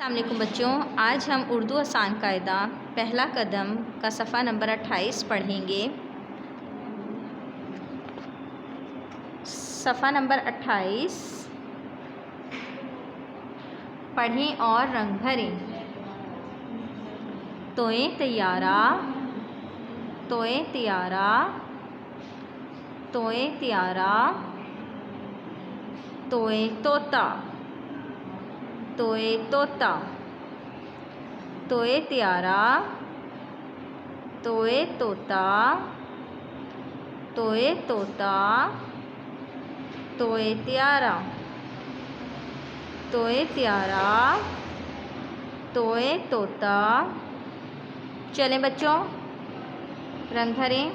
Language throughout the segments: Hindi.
अस्सलाम वालेकुम बच्चों, आज हम उर्दू आसान कायदा पहला कदम का सफ़ा नंबर 28 पढ़ेंगे। सफ़ा नंबर 28 पढ़ें और रंग भरें। तोए तैयारा, तोए तैयारा, तोए तैयारा, तोए तोता, तोए तोता, तोए तैयारा, तोए तोता, तोए तोता, तोए तैयारा, तोए तैयारा, तोए तोता। चलें बच्चों, रंग भरें।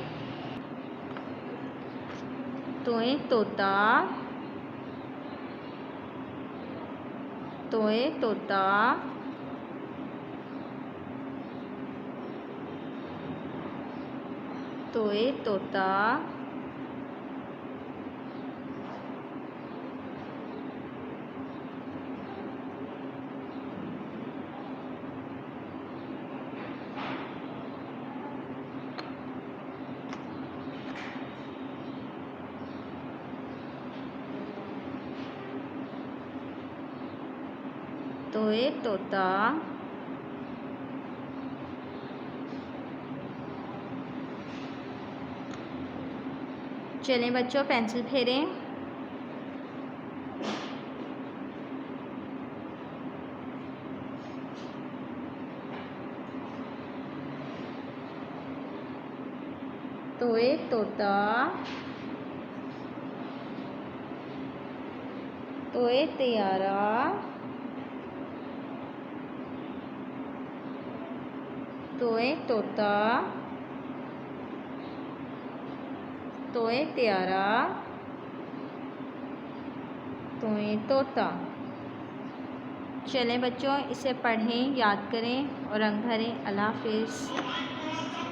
तोए तोता, तोए तोता, तोए तोता, तोए तोता, चलें बच्चों, पेंसिल फेरें। तोए तोता, तोए तैयारा, तोए तोता, तोए तैयारा, तोए तोता। चलें बच्चों, इसे पढ़ें, याद करें और रंग भरें। अल्लाह हाफ़िज़।